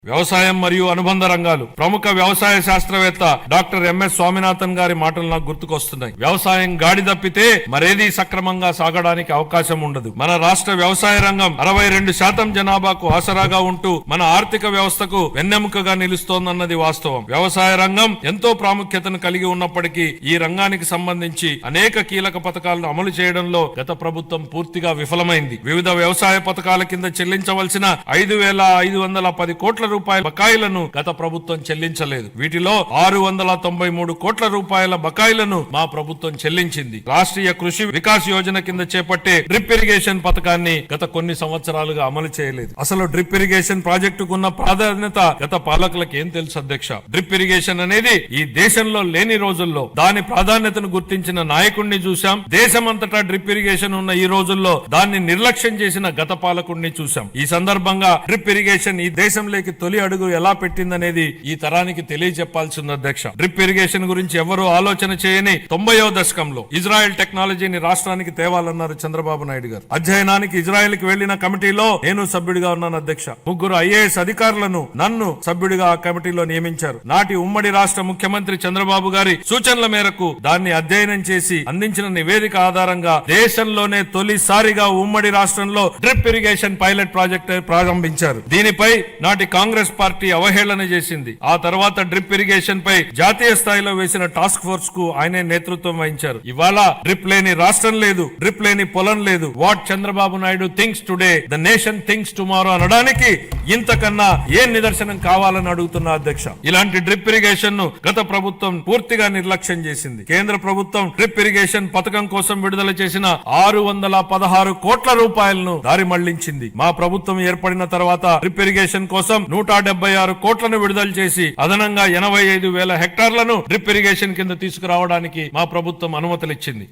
వ్యవసాయం మరియు అనుబంధ రంగాలు. ప్రముఖ వ్యవసాయ శాస్త్రవేత్త డాక్టర్ ఎంఎస్ స్వామినాథన్ గారి మాటలు నాకు గుర్తుకొస్తున్నాయి. వ్యవసాయం గాడి తప్పితే మరేదీ సక్రమంగా సాగడానికి అవకాశం ఉండదు. మన రాష్ట్ర వ్యవసాయ రంగం 62% జనాభాకు ఆసరాగా ఉంటూ మన ఆర్థిక వ్యవస్థకు వెన్నెముకగా నిలుస్తోందన్నది వాస్తవం. వ్యవసాయ రంగం ఎంతో ప్రాముఖ్యతను కలిగి ఉన్నప్పటికీ ఈ రంగానికి సంబంధించి అనేక కీలక పథకాలను అమలు చేయడంలో గత ప్రభుత్వం పూర్తిగా విఫలమైంది. వివిధ వ్యవసాయ పథకాల కింద చెల్లించవలసిన 5,510 కోట్ల రూపాయల బకాయిలను గత ప్రభుత్వం చెల్లించలేదు. వీటిలో 693 కోట్ల రూపాయల బకాయిలను మా ప్రభుత్వం చెల్లించింది. రాష్ట్రీయ కృషి వికాస్ యోజన కింద చేపట్టే డ్రిప్ ఇరిగేషన్ పథకాన్ని గత కొన్ని సంవత్సరాలుగా అమలు చేయలేదు. అసలు డ్రిప్ ఇరిగేషన్ ప్రాజెక్టుకున్న ప్రాధాన్యత గత పాలకులకు ఏం తెలుసు అధ్యక్ష? డ్రిప్ ఇరిగేషన్ అనేది ఈ దేశంలో లేని రోజుల్లో దాని ప్రాధాన్యతను గుర్తించిన నాయకుడిని చూశాం. దేశమంతటా డ్రిప్ ఇరిగేషన్ ఉన్న ఈ రోజుల్లో దాన్ని నిర్లక్ష్యం చేసిన గత పాలకుడిని చూశాం. ఈ సందర్భంగా డ్రిప్ ఇరిగేషన్ ఈ దేశంలోకి తొలి అడుగు ఎలా పెట్టిందనేది ఈ తరానికి తెలియజెప్పాల్సింది అధ్యక్ష. డ్రిప్ ఇరిగేషన్ గురించి ఎవరూ ఆలోచన చేయని 90వ దశకంలో ఇజ్రాయెల్ టెక్నాలజీని రాష్ట్రానికి తేవాలన్నారు చంద్రబాబు నాయుడు గారు. అధ్యయనానికి ఇజ్రాయెల్ కి వెళ్లిన కమిటీలో నేను సభ్యుడిగా ఉన్నాను అధ్యక్ష. 3 ఐఏఎస్ అధికారులను నన్ను సభ్యుడిగా ఆ కమిటీలో నియమించారు. నాటి ఉమ్మడి రాష్ట్ర ముఖ్యమంత్రి చంద్రబాబు గారి సూచనల మేరకు దాన్ని అధ్యయనం చేసి అందించిన నివేదిక ఆధారంగా దేశంలోనే తొలిసారిగా ఉమ్మడి రాష్ట్రంలో డ్రిప్ ఇరిగేషన్ పైలట్ ప్రాజెక్ట్ ప్రారంభించారు. దీనిపై నాటి కాంగ్రెస్ పార్టీ అవహేళన చేసింది. ఆ తర్వాత డ్రిప్ ఇరిగేషన్ పై జాతీయ స్థాయిలో వేసిన టాస్క్ ఫోర్స్ కు ఆయనే నేతృత్వం వహించారు. ఇవాళ డ్రిప్ లేని రాష్ట్రం లేదు, డ్రిప్ లేని పొలం లేదు. What Chandrababu Naidu thinks today the nation thinks tomorrow అనడానికి ఇంతకన్నా ఏ నిదర్శనం కావాలని అడుగుతున్నా అధ్యక్ష. ఇలాంటి డ్రిప్ ఇరిగేషన్ ను గత ప్రభుత్వం పూర్తిగా నిర్లక్ష్యం చేసింది. కేంద్ర ప్రభుత్వం డ్రిప్ ఇరిగేషన్ పథకం కోసం విడుదల చేసిన 616 కోట్ల రూపాయలను దారి మళ్లించింది. మా ప్రభుత్వం ఏర్పడిన తర్వాత డ్రిప్ ఇరిగేషన్ కోసం 176 కోట్లను విడుదల చేసి అదనంగా 85,000 హెక్టార్లను డ్రిప్ ఇరిగేషన్ కింద తీసుకురావడానికి మా ప్రభుత్వం అనుమతులిచ్చింది.